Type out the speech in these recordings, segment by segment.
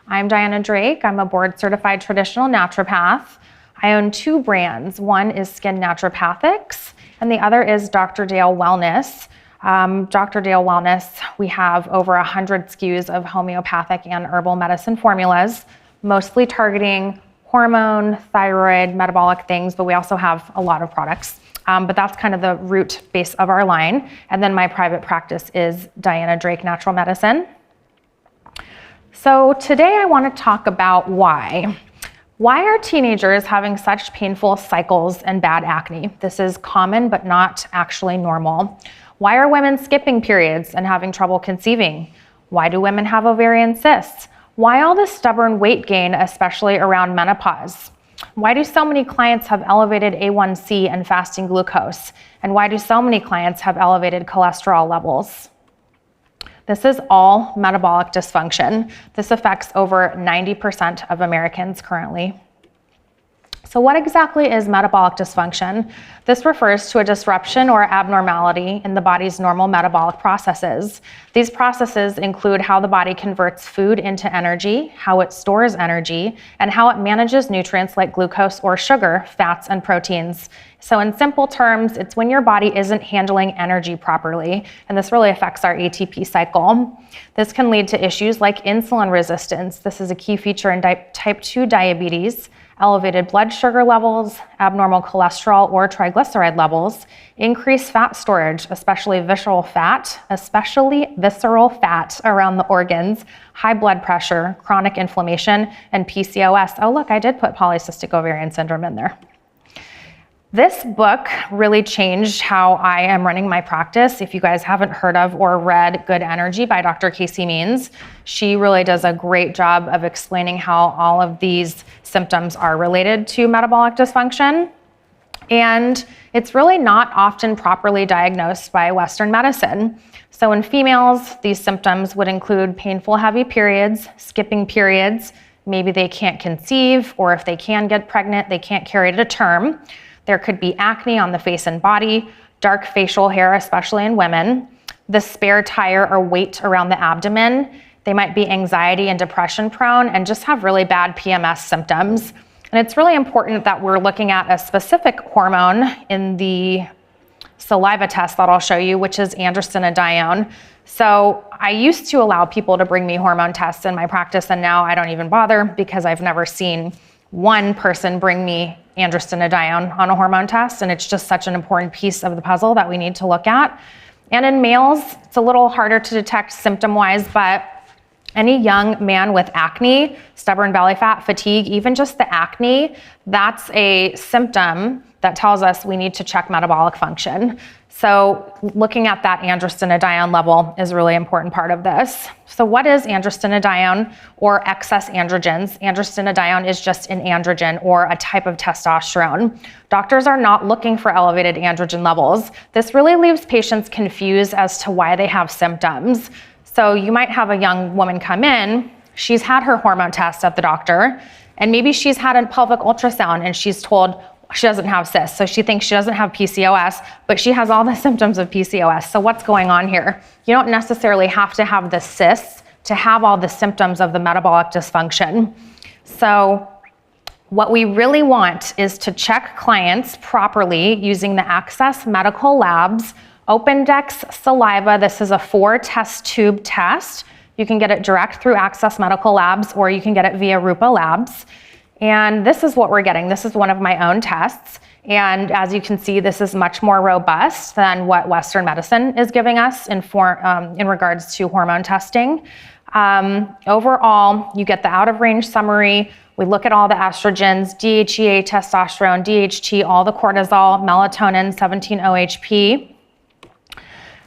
I'm Diana Drake. I'm a board certified traditional naturopath. I own two brands. One is Skin Naturopathics and the other is Dr. Dale Wellness. Dr. Dale Wellness, we have over 100 SKUs of homeopathic and herbal medicine formulas, mostly targeting hormone, thyroid, metabolic things, but we also have a lot of products. But that's kind of the root base of our line. And then my private practice is Diana Drake Natural Medicine. So today I want to talk about why. Why are teenagers having such painful cycles and bad acne? This is common, but not actually normal. Why are women skipping periods and having trouble conceiving? Why do women have ovarian cysts? Why all this stubborn weight gain, especially around menopause? Why do so many clients have elevated A1C and fasting glucose? And why do so many clients have elevated cholesterol levels? This is all metabolic dysfunction. This affects over 90% of Americans currently. So what exactly is metabolic dysfunction? This refers to a disruption or abnormality in the body's normal metabolic processes. These processes include how the body converts food into energy, how it stores energy, and how it manages nutrients like glucose or sugar, fats, and proteins. So in simple terms, it's when your body isn't handling energy properly, and this really affects our ATP cycle. This can lead to issues like insulin resistance. This is a key feature in type 2 diabetes, elevated blood sugar levels, abnormal cholesterol or triglyceride levels, increased fat storage, especially visceral fat around the organs, high blood pressure, chronic inflammation, and PCOS. Oh, look, I did put polycystic ovarian syndrome in there. This book really changed how I am running my practice. If you guys haven't heard of or read Good Energy by Dr. Casey Means, she really does a great job of explaining how all of these symptoms are related to metabolic dysfunction. And it's really not often properly diagnosed by Western medicine. So in females, these symptoms would include painful heavy periods, skipping periods, maybe they can't conceive, or if they can get pregnant, they can't carry it to term. There could be acne on the face and body, dark facial hair, especially in women, the spare tire or weight around the abdomen. They might be anxiety and depression prone and just have really bad PMS symptoms. And it's really important that we're looking at a specific hormone in the saliva test that I'll show you, which is androstenedione. So I used to allow people to bring me hormone tests in my practice, and now I don't even bother because I've never seen one person bring me androstenedione on a hormone test, and it's just such an important piece of the puzzle that we need to look at. And in males, it's a little harder to detect symptom-wise, but any young man with acne, stubborn belly fat, fatigue, even just the acne, that's a symptom that tells us we need to check metabolic function. So looking at that androstenedione level is a really important part of this. So what is androstenedione or excess androgens? Androstenedione is just an androgen or a type of testosterone. Doctors are not looking for elevated androgen levels. This really leaves patients confused as to why they have symptoms. So you might have a young woman come in, she's had her hormone test at the doctor, and maybe she's had a pelvic ultrasound and she's told she doesn't have cysts. So she thinks she doesn't have PCOS, but she has all the symptoms of PCOS. So what's going on here? You don't necessarily have to have the cysts to have all the symptoms of the metabolic dysfunction. So what we really want is to check clients properly using the Access Medical Labs Opendex Saliva. This is a 4-test tube test. You can get it direct through Access Medical Labs, or you can get it via Rupa Labs. And this is what we're getting. This is one of my own tests. And as you can see, this is much more robust than what Western medicine is giving us in regards to hormone testing. Overall, you get the out of range summary. We look at all the estrogens, DHEA, testosterone, DHT, all the cortisol, melatonin, 17-OHP.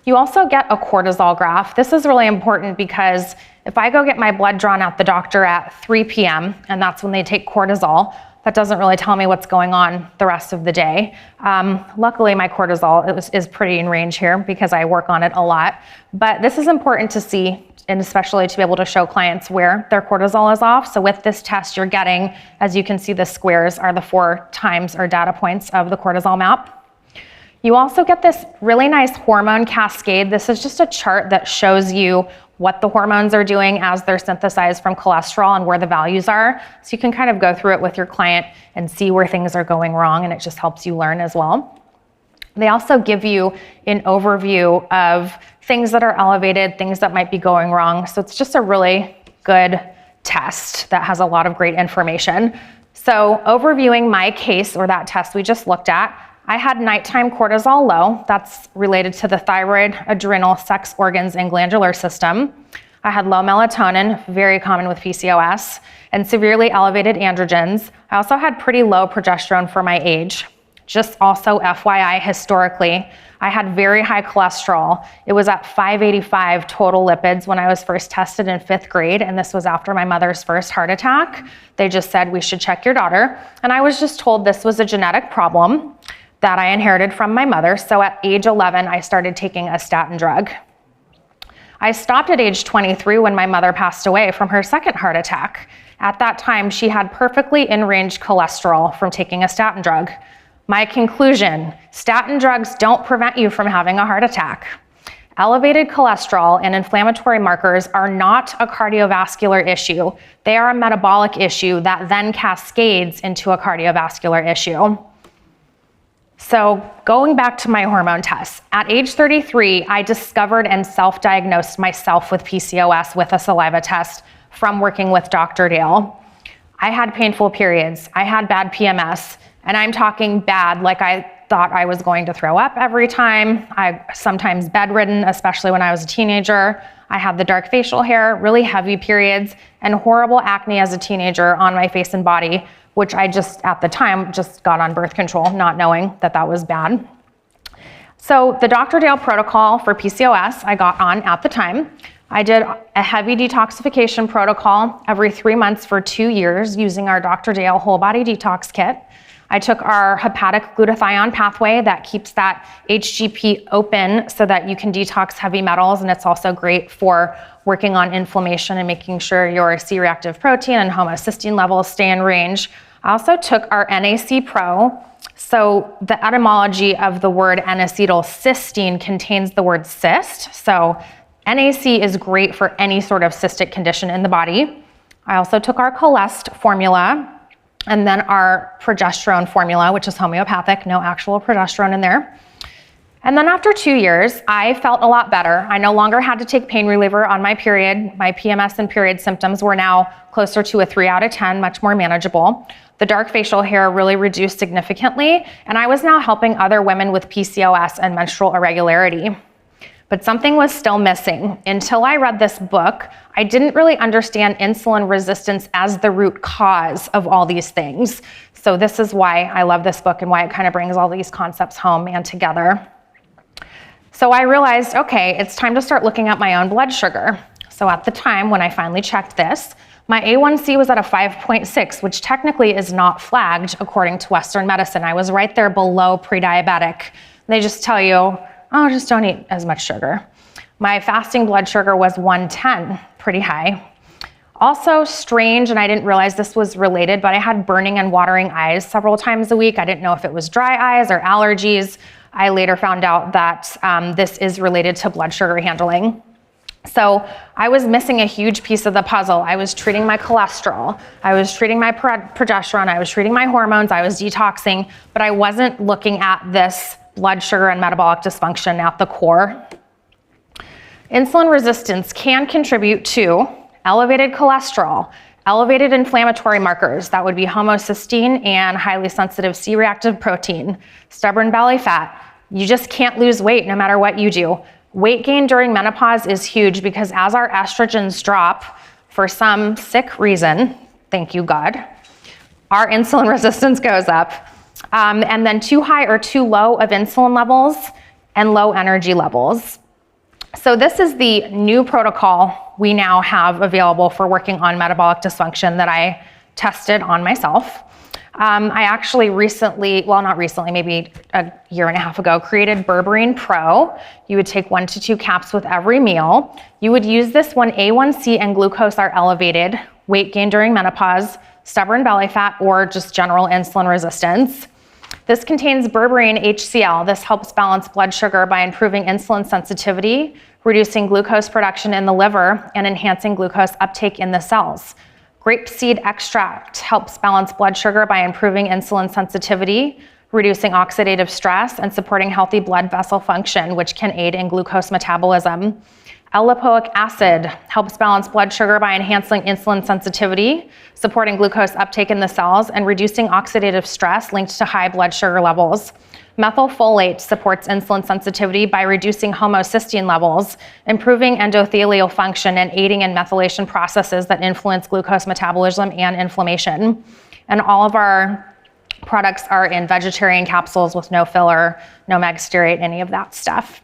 You also get a cortisol graph. This is really important because if I go get my blood drawn at the doctor at 3 p.m., and that's when they take cortisol, that doesn't really tell me what's going on the rest of the day. Luckily, my cortisol is pretty in range here because I work on it a lot. But this is important to see, and especially to be able to show clients where their cortisol is off. So with this test, you're getting, as you can see, the squares are the 4 times or data points of the cortisol map. You also get this really nice hormone cascade. This is just a chart that shows you what the hormones are doing as they're synthesized from cholesterol and where the values are. So you can kind of go through it with your client and see where things are going wrong, and it just helps you learn as well. They also give you an overview of things that are elevated, things that might be going wrong. So it's just a really good test that has a lot of great information. So overviewing my case, or that test we just looked at, I had nighttime cortisol low. That's related to the thyroid, adrenal, sex organs, and glandular system. I had low melatonin, very common with PCOS, and severely elevated androgens. I also had pretty low progesterone for my age. Just also FYI, historically, I had very high cholesterol. It was at 585 total lipids when I was first tested in 5th grade, and this was after my mother's first heart attack. They just said, we should check your daughter. And I was just told this was a genetic problem that I inherited from my mother. So at age 11, I started taking a statin drug. I stopped at age 23 when my mother passed away from her second heart attack. At that time, she had perfectly in-range cholesterol from taking a statin drug. My conclusion, statin drugs don't prevent you from having a heart attack. Elevated cholesterol and inflammatory markers are not a cardiovascular issue. They are a metabolic issue that then cascades into a cardiovascular issue. So going back to my hormone tests, at age 33, I discovered and self-diagnosed myself with PCOS with a saliva test from working with Dr. Dale. I had painful periods. I had bad PMS, and I'm talking bad, like I thought I was going to throw up every time. I sometimes bedridden, especially when I was a teenager. I had the dark facial hair, really heavy periods, and horrible acne as a teenager on my face and body, which I just, at the time, just got on birth control, not knowing that that was bad. So the Dr. Dale protocol for PCOS I got on at the time. I did a heavy detoxification protocol every 3 months for 2 years using our Dr. Dale whole body detox kit. I took our hepatic glutathione pathway that keeps that HGP open so that you can detox heavy metals, and it's also great for working on inflammation and making sure your C-reactive protein and homocysteine levels stay in range. I also took our NAC Pro. So the etymology of the word N-acetylcysteine contains the word cyst. So NAC is great for any sort of cystic condition in the body. I also took our Colest formula, and then our progesterone formula, which is homeopathic, no actual progesterone in there. And then after 2 years, I felt a lot better. I no longer had to take pain reliever on my period. My PMS and period symptoms were now closer to a 3 out of 10, much more manageable. The dark facial hair really reduced significantly, and I was now helping other women with PCOS and menstrual irregularity. But something was still missing. Until I read this book, I didn't really understand insulin resistance as the root cause of all these things. So this is why I love this book and why it kind of brings all these concepts home and together. So I realized, okay, it's time to start looking at my own blood sugar. So at the time when I finally checked this, my A1C was at a 5.6, which technically is not flagged according to Western medicine. I was right there below pre-diabetic. They just tell you, oh, just don't eat as much sugar. My fasting blood sugar was 110, pretty high. Also strange, and I didn't realize this was related, but I had burning and watering eyes several times a week. I didn't know if it was dry eyes or allergies. I later found out that this is related to blood sugar handling. So I was missing a huge piece of the puzzle. I was treating my cholesterol, I was treating my progesterone, I was treating my hormones, I was detoxing, but I wasn't looking at this blood sugar and metabolic dysfunction at the core. Insulin resistance can contribute to elevated cholesterol, elevated inflammatory markers, that would be homocysteine and highly sensitive C-reactive protein, stubborn belly fat. You just can't lose weight no matter what you do. Weight gain during menopause is huge because as our estrogens drop for some sick reason, thank you God, our insulin resistance goes up. And then too high or too low of insulin levels and low energy levels. So this is the new protocol we now have available for working on metabolic dysfunction that I tested on myself. I actually recently, well, not recently, maybe a year and a half ago, created Berberine Pro. You would take 1 to 2 caps with every meal. You would use this when A1C and glucose are elevated, weight gain during menopause, stubborn belly fat, or just general insulin resistance. This contains berberine HCl. This helps balance blood sugar by improving insulin sensitivity, reducing glucose production in the liver and enhancing glucose uptake in the cells. Grapeseed extract helps balance blood sugar by improving insulin sensitivity, reducing oxidative stress, and supporting healthy blood vessel function, which can aid in glucose metabolism. L-lipoic acid helps balance blood sugar by enhancing insulin sensitivity, supporting glucose uptake in the cells, and reducing oxidative stress linked to high blood sugar levels. Methylfolate supports insulin sensitivity by reducing homocysteine levels, improving endothelial function, and aiding in methylation processes that influence glucose metabolism and inflammation. And all of our products are in vegetarian capsules with no filler, no megstearate, any of that stuff.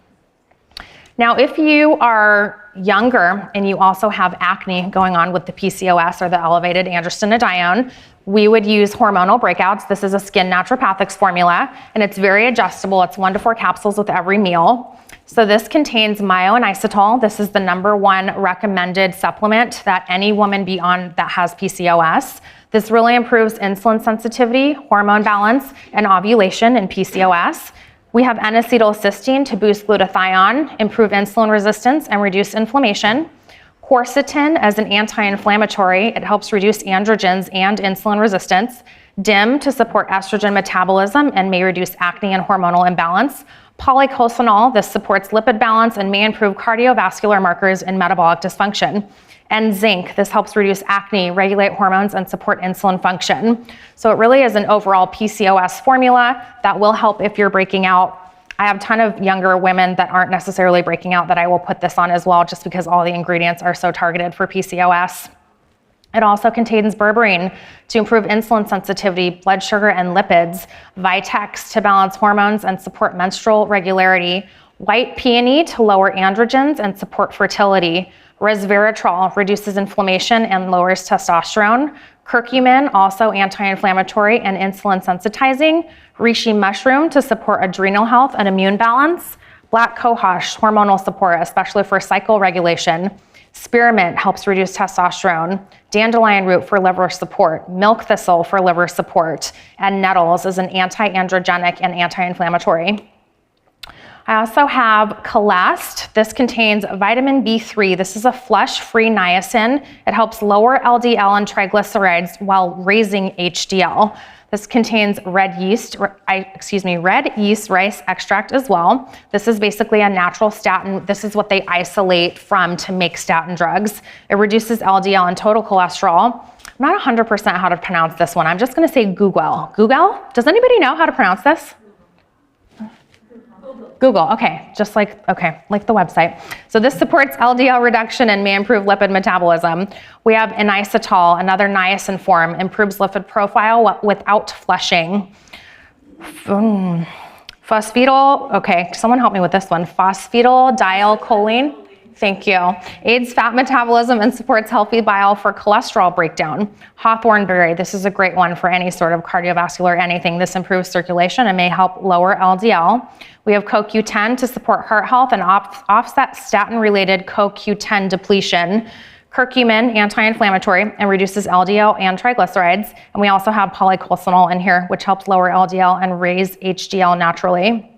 Now, if you are younger and you also have acne going on with the PCOS or the elevated androstenedione, we would use hormonal breakouts. This is a skin naturopathics formula, and it's very adjustable. It's 1 to 4 capsules with every meal. So this contains myo-inositol. This is the #1 recommended supplement that any woman be on that has PCOS. This really improves insulin sensitivity, hormone balance, and ovulation in PCOS. We have N-acetylcysteine to boost glutathione, improve insulin resistance, and reduce inflammation. Quercetin as an anti-inflammatory. It helps reduce androgens and insulin resistance. DIM to support estrogen metabolism and may reduce acne and hormonal imbalance. Polycosanol, this supports lipid balance and may improve cardiovascular markers in metabolic dysfunction. And zinc, this helps reduce acne, regulate hormones, and support insulin function. So it really is an overall PCOS formula that will help if you're breaking out. I have a ton of younger women that aren't necessarily breaking out that I will put this on as well, just because all the ingredients are so targeted for PCOS. It also contains berberine to improve insulin sensitivity, blood sugar, and lipids, Vitex to balance hormones and support menstrual regularity, white peony to lower androgens and support fertility, resveratrol reduces inflammation and lowers testosterone, curcumin, also anti-inflammatory and insulin sensitizing, reishi mushroom to support adrenal health and immune balance, black cohosh, hormonal support, especially for cycle regulation, spearmint helps reduce testosterone, dandelion root for liver support, milk thistle for liver support, and nettles is an anti-androgenic and anti-inflammatory. I also have Colest. This contains vitamin B3. This is a flush-free niacin. It helps lower LDL and triglycerides while raising HDL. This contains red yeast rice extract as well. This is basically a natural statin. This is what they isolate from to make statin drugs. It reduces LDL and total cholesterol. I'm not 100% how to pronounce this one. I'm just gonna say Google. Google? Does anybody know how to pronounce this? Google, okay, just like the website. So this supports LDL reduction and may improve lipid metabolism. We have inositol, another niacin form, improves lipid profile without flushing. Phosphatidylcholine, okay, someone help me with this one. Phosphatidylcholine, thank you. Aids fat metabolism and supports healthy bile for cholesterol breakdown. Hawthorn berry, this is a great one for any sort of cardiovascular anything. This improves circulation and may help lower LDL. We have CoQ10 to support heart health and offset statin-related CoQ10 depletion. Curcumin, anti-inflammatory, and reduces LDL and triglycerides. And we also have polycosanol in here, which helps lower LDL and raise HDL naturally.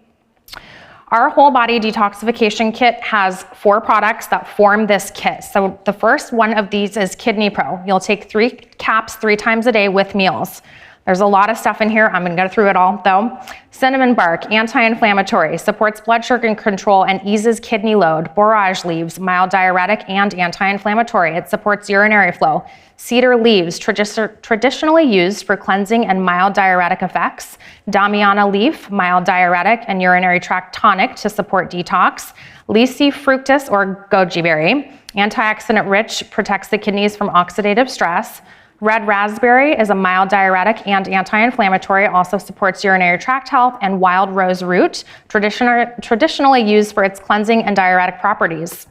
Our whole body detoxification kit has 4 products that form this kit. So the first one of these is Kidney Pro. You'll take 3 caps 3 times a day with meals. There's a lot of stuff in here. I'm gonna go through it all though. Cinnamon bark, anti-inflammatory, supports blood sugar control and eases kidney load. Borage leaves, mild diuretic and anti-inflammatory. It supports urinary flow. Cedar leaves, traditionally used for cleansing and mild diuretic effects. Damiana leaf, mild diuretic and urinary tract tonic to support detox. Lychee fructus or goji berry, antioxidant rich, protects the kidneys from oxidative stress. Red raspberry is a mild diuretic and anti-inflammatory, also supports urinary tract health, and wild rose root, traditionally used for its cleansing and diuretic properties.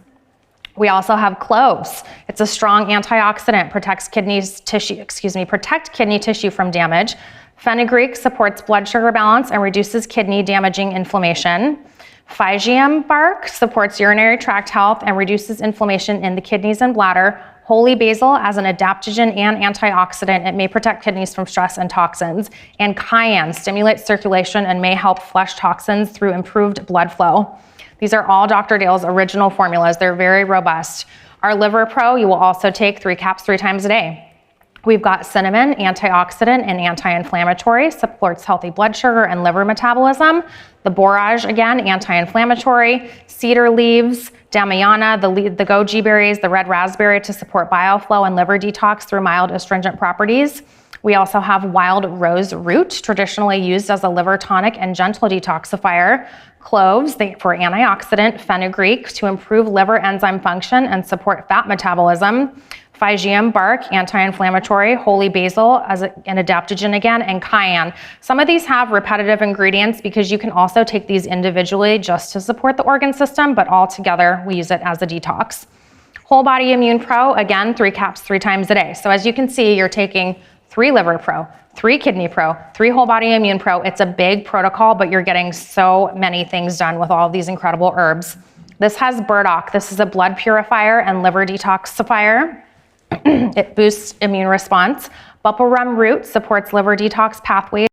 We also have cloves. It's a strong antioxidant, protect kidney tissue from damage. Fenugreek supports blood sugar balance and reduces kidney damaging inflammation. Phygium bark supports urinary tract health and reduces inflammation in the kidneys and bladder. Holy basil as an adaptogen and antioxidant. It may protect kidneys from stress and toxins. And cayenne stimulates circulation and may help flush toxins through improved blood flow. These are all Dr. Dale's original formulas. They're very robust. Our Liver Pro, you will also take 3 caps 3 times a day. We've got cinnamon, antioxidant and anti-inflammatory, supports healthy blood sugar and liver metabolism. The borage, again, anti-inflammatory. Cedar leaves, damiana, the goji berries, the red raspberry to support bile flow and liver detox through mild astringent properties. We also have wild rose root, traditionally used as a liver tonic and gentle detoxifier. Cloves for antioxidant, fenugreek to improve liver enzyme function and support fat metabolism. Phygeum bark, anti-inflammatory, holy basil as an adaptogen again, and cayenne. Some of these have repetitive ingredients because you can also take these individually just to support the organ system, but all together we use it as a detox. Whole Body Immune Pro, again, 3 caps 3 times a day. So as you can see, you're taking 3 Liver Pro, 3 Kidney Pro, 3 Whole Body Immune Pro. It's a big protocol, but you're getting so many things done with all of these incredible herbs. This has burdock. This is a blood purifier and liver detoxifier. It boosts immune response. Bupparum root supports liver detox pathways.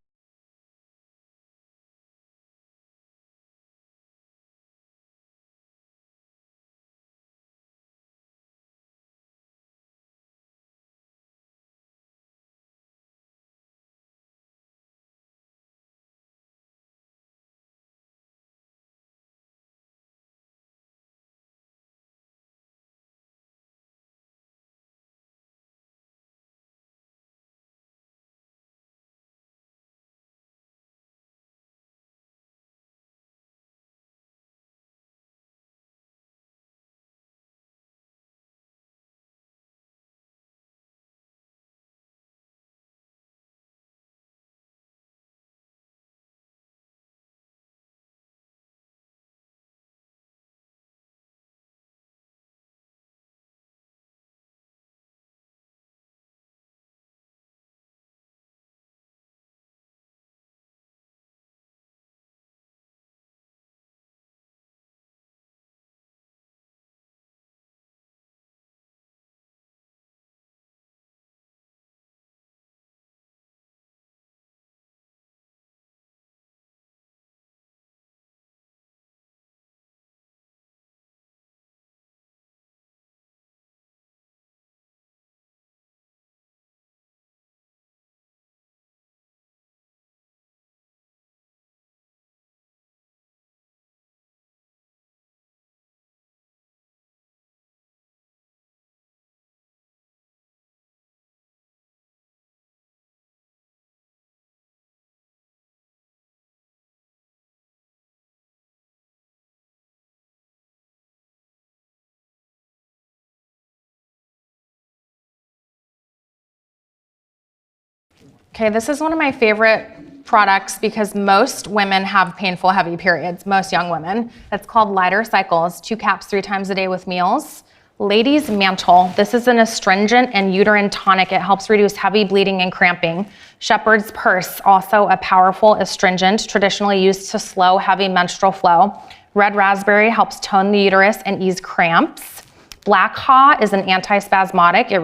Okay, this is one of my favorite products because most women have painful, heavy periods, most young women. It's called Lighter Cycles, 2 caps 3 times a day with meals. Ladies Mantle, this is an astringent and uterine tonic. It helps reduce heavy bleeding and cramping. Shepherd's Purse, also a powerful astringent, traditionally used to slow heavy menstrual flow. Red raspberry helps tone the uterus and ease cramps. Black Haw is an antispasmodic. It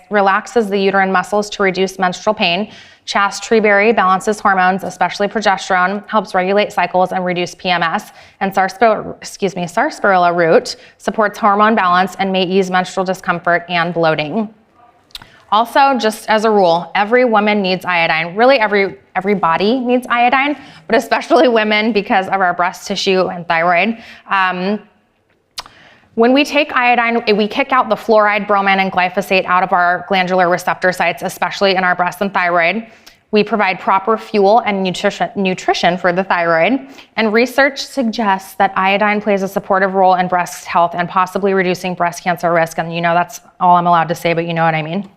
relaxes the uterine muscles to reduce menstrual pain. Chaste tree berry balances hormones, especially progesterone, helps regulate cycles and reduce PMS. And sarsaparilla root supports hormone balance and may ease menstrual discomfort and bloating. Also, just as a rule, every woman needs iodine. Really, every body needs iodine, but especially women because of our breast tissue and thyroid. When we take iodine, we kick out the fluoride, bromine, and glyphosate out of our glandular receptor sites, especially in our breast and thyroid. We provide proper fuel and nutrition for the thyroid. And research suggests that iodine plays a supportive role in breast health and possibly reducing breast cancer risk. And you know that's all I'm allowed to say, but you know what I mean.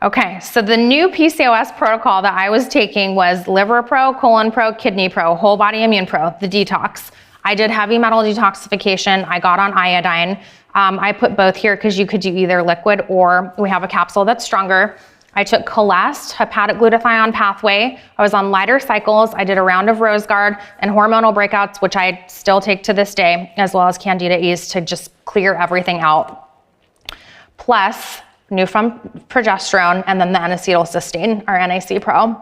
Okay, so the new PCOS protocol that I was taking was Liver Pro, Colon Pro, Kidney Pro, Whole Body Immune Pro, the detox. I did heavy metal detoxification. I got on iodine. I put both here because you could do either liquid or we have a capsule that's stronger. I took Colest, hepatic glutathione pathway. I was on Lighter Cycles. I did a round of RoseGuard and hormonal breakouts, which I still take to this day, as well as Candida Ease to just clear everything out. Plus, new from progesterone, and then the N-acetylcysteine, our NAC Pro.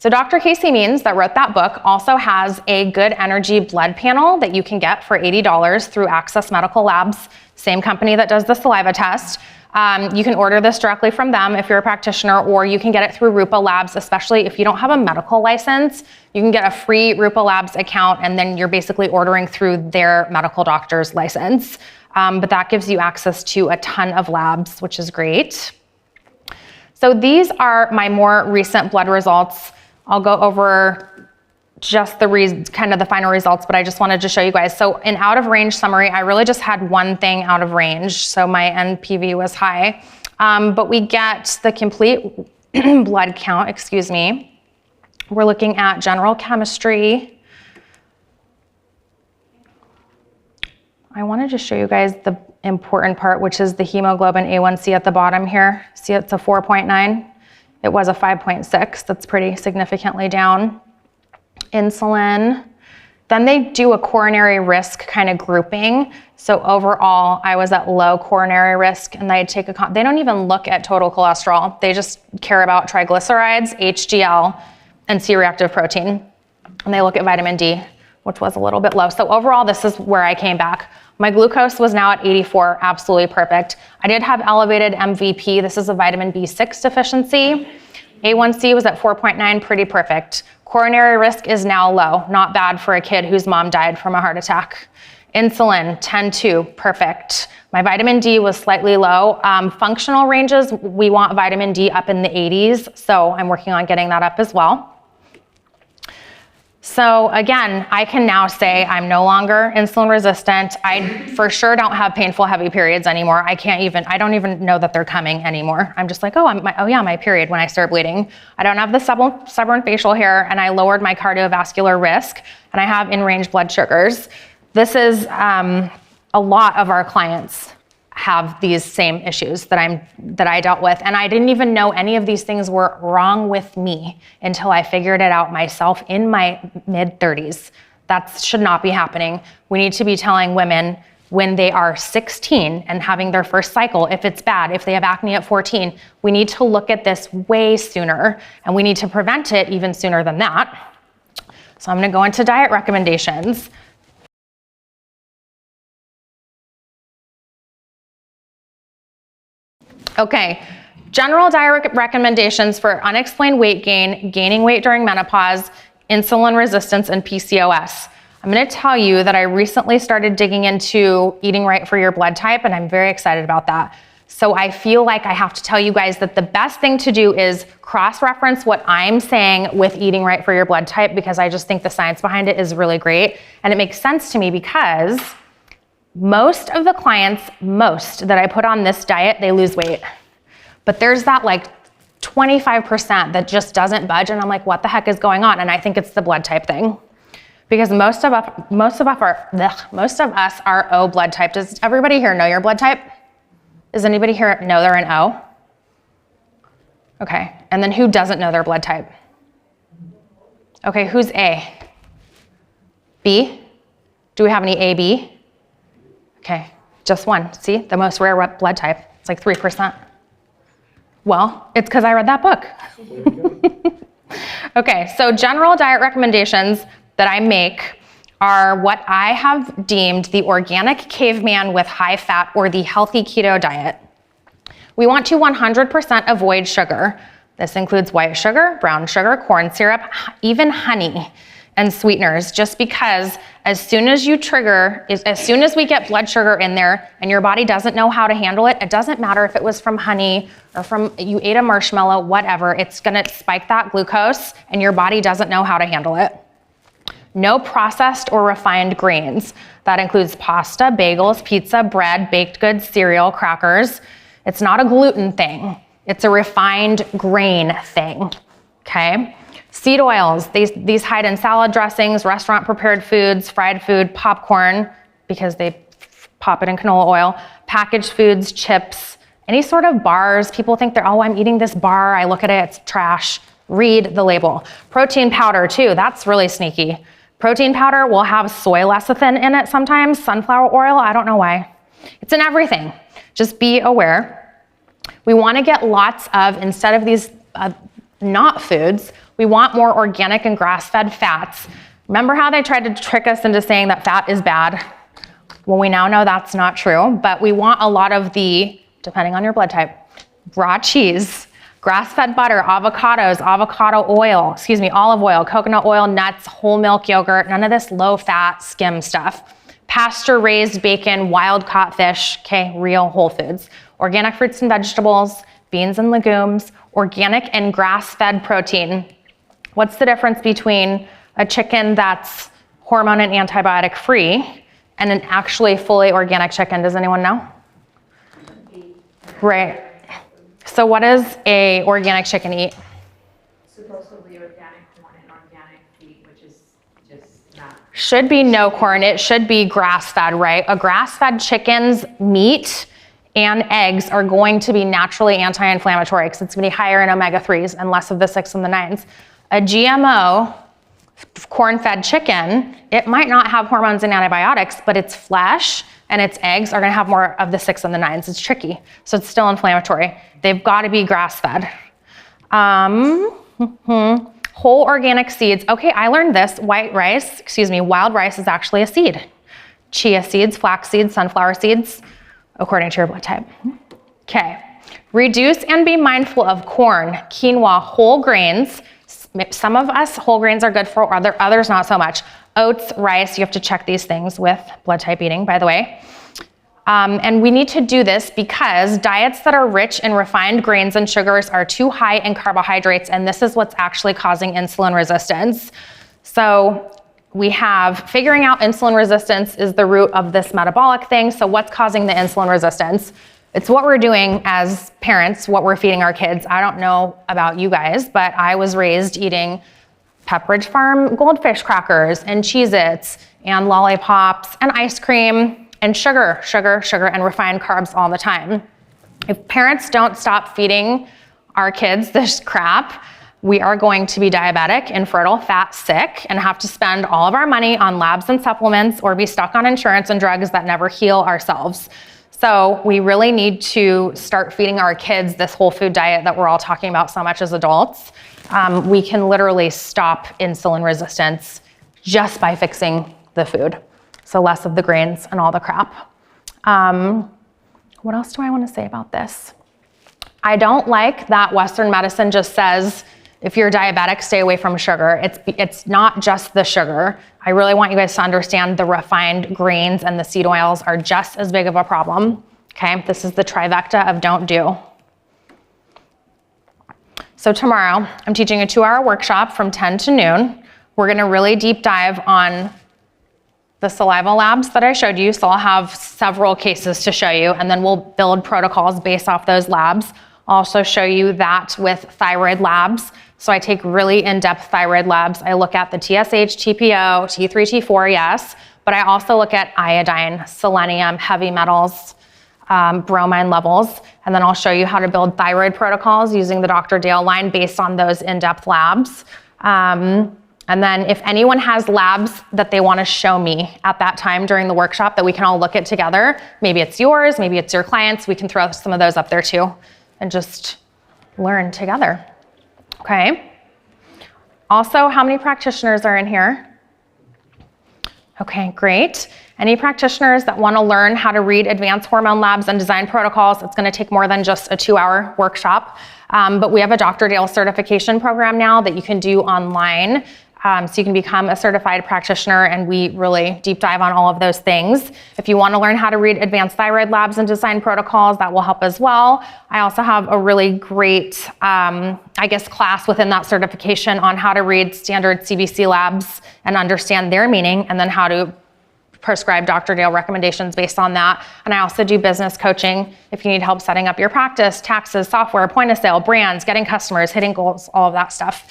So Dr. Casey Means, that wrote that book, also has a good energy blood panel that you can get for $80 through Access Medical Labs, same company that does the saliva test. You can order this directly from them if you're a practitioner, or you can get it through Rupa Labs, especially if you don't have a medical license. You can get a free Rupa Labs account, and then you're basically ordering through their medical doctor's license. But that gives you access to a ton of labs, which is great. So these are my more recent blood results. I'll go over just kind of the final results, but I just wanted to show you guys. So in out of range summary, I really just had one thing out of range. So my NPV was high, but we get the complete blood count, excuse me. We're looking at general chemistry. I wanted to show you guys the important part, which is the hemoglobin A1C at the bottom here. See, it's a 4.9. It was a 5.6. That's pretty significantly down. Insulin. Then they do a coronary risk kind of grouping. So overall, I was at low coronary risk, and they don't even look at total cholesterol. They just care about triglycerides, HDL, and C-reactive protein. And they look at vitamin D, which was a little bit low. So overall, this is where I came back. My glucose was now at 84, absolutely perfect. I did have elevated MVP. This is a vitamin B6 deficiency. A1C was at 4.9, pretty perfect. Coronary risk is now low, not bad for a kid whose mom died from a heart attack. Insulin, 10.2, perfect. My vitamin D was slightly low. Functional ranges, we want vitamin D up in the 80s, so I'm working on getting that up as well. So again, I can now say I'm no longer insulin resistant. I for sure don't have painful heavy periods anymore. I don't even know that they're coming anymore. I'm just like, my period when I start bleeding. I don't have the stubborn facial hair, and I lowered my cardiovascular risk, and I have in-range blood sugars. This is a lot of our clients have these same issues that I dealt with. And I didn't even know any of these things were wrong with me until I figured it out myself in my mid-30s. That should not be happening. We need to be telling women when they are 16 and having their first cycle, if it's bad, if they have acne at 14, we need to look at this way sooner, and we need to prevent it even sooner than that. So I'm gonna go into diet recommendations. Okay, general diet recommendations for unexplained weight gain, gaining weight during menopause, insulin resistance, and PCOS. I'm gonna tell you that I recently started digging into eating right for your blood type, and I'm very excited about that. So I feel like I have to tell you guys that the best thing to do is cross-reference what I'm saying with eating right for your blood type, because I just think the science behind it is really great. And it makes sense to me because most of the clients, that I put on this diet, they lose weight. But there's that like 25% that just doesn't budge, and I'm like, what the heck is going on? And I think it's the blood type thing. Because most of us are O blood type. Does everybody here know your blood type? Does anybody here know they're an O? Okay, and then who doesn't know their blood type? Okay, who's A? B? Do we have any AB? Okay, just one. See, the most rare blood type. It's like 3%. Well, it's because I read that book. Okay, so general diet recommendations that I make are what I have deemed the organic caveman with high fat, or the healthy keto diet. We want to 100% avoid sugar. This includes white sugar, brown sugar, corn syrup, even honey and sweeteners, just because as soon as we get blood sugar in there and your body doesn't know how to handle it, it doesn't matter if it was from honey or you ate a marshmallow, whatever, it's gonna spike that glucose and your body doesn't know how to handle it. No processed or refined grains. That includes pasta, bagels, pizza, bread, baked goods, cereal, crackers. It's not a gluten thing. It's a refined grain thing, okay? Seed oils, these hide in salad dressings, restaurant prepared foods, fried food, popcorn, because they pop it in canola oil, packaged foods, chips, any sort of bars. People think I'm eating this bar. I look at it, it's trash. Read the label. Protein powder too, that's really sneaky. Protein powder will have soy lecithin in it sometimes, sunflower oil, I don't know why. It's in everything. Just be aware. We want to get lots of, instead of these not foods. We want more organic and grass-fed fats. Remember how they tried to trick us into saying that fat is bad? Well, we now know that's not true, but we want a lot of the, depending on your blood type, raw cheese, grass-fed butter, avocados, olive oil, coconut oil, nuts, whole milk yogurt, none of this low-fat skim stuff. Pasture-raised bacon, wild-caught fish, okay, real whole foods. Organic fruits and vegetables, beans and legumes, organic and grass-fed protein. What's the difference between a chicken that's hormone and antibiotic free and an actually fully organic chicken? Does anyone know? Right. So what does a organic chicken eat? Supposedly organic corn and organic feed, which is just not. Should be no corn. It should be grass-fed, right? A grass-fed chicken's meat and eggs are going to be naturally anti-inflammatory because it's going to be higher in omega-3s and less of the 6 and the 9s. A GMO corn-fed chicken, it might not have hormones and antibiotics, but its flesh and its eggs are going to have more of the 6 and the 9s. It's tricky, so it's still inflammatory. They've got to be grass-fed. Whole organic seeds. Okay, I learned this. Wild rice is actually a seed. Chia seeds, flax seeds, sunflower seeds, according to your blood type. Okay. Reduce and be mindful of corn, quinoa, whole grains. Some of us, whole grains are good for, others not so much. Oats, rice, you have to check these things with blood type eating, by the way. And we need to do this because diets that are rich in refined grains and sugars are too high in carbohydrates, and this is what's actually causing insulin resistance. So we have figuring out insulin resistance is the root of this metabolic thing. So what's causing the insulin resistance? It's what we're doing as parents, what we're feeding our kids. I don't know about you guys, but I was raised eating Pepperidge Farm goldfish crackers and Cheez-Its and lollipops and ice cream and sugar, and refined carbs all the time. If parents don't stop feeding our kids this crap, we are going to be diabetic, infertile, fat, sick, and have to spend all of our money on labs and supplements or be stuck on insurance and drugs that never heal ourselves. So we really need to start feeding our kids this whole food diet that we're all talking about so much as adults. We can literally stop insulin resistance just by fixing the food. So less of the grains and all the crap. What else do I want to say about this? I don't like that Western medicine just says, if you're diabetic, stay away from sugar. It's not just the sugar. I really want you guys to understand the refined grains and the seed oils are just as big of a problem. Okay, this is the trifecta of don't do. So tomorrow, I'm teaching a 2-hour workshop from 10 to noon. We're gonna really deep dive on the saliva labs that I showed you. So I'll have several cases to show you, and then we'll build protocols based off those labs. I'll also show you that with thyroid labs. So I take really in-depth thyroid labs. I look at the TSH, TPO, T3, T4, yes, but I also look at iodine, selenium, heavy metals, bromine levels, and then I'll show you how to build thyroid protocols using the Dr. Dale line based on those in-depth labs. And then if anyone has labs that they want to show me at that time during the workshop that we can all look at together, maybe it's yours, maybe it's your clients, we can throw some of those up there too and just learn together. Okay. Also, how many practitioners are in here? Okay, great. Any practitioners that want to learn how to read advanced hormone labs and design protocols? It's going to take more than just a 2-hour workshop. But we have a Dr. Dale certification program now that you can do online. So you can become a certified practitioner, and we really deep dive on all of those things. If you want to learn how to read advanced thyroid labs and design protocols, that will help as well. I also have a really great, class within that certification on how to read standard CBC labs and understand their meaning, and then how to prescribe Dr. Dale recommendations based on that. And I also do business coaching if you need help setting up your practice, taxes, software, point of sale, brands, getting customers, hitting goals, all of that stuff.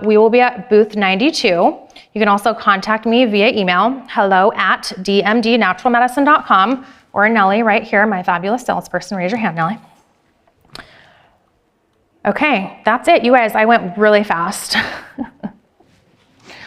We will be at booth 92. You can also contact me via email, hello@dmdnaturalmedicine.com, or Nellie right here, my fabulous salesperson. Raise your hand, Nellie. Okay, that's it. You guys, I went really fast.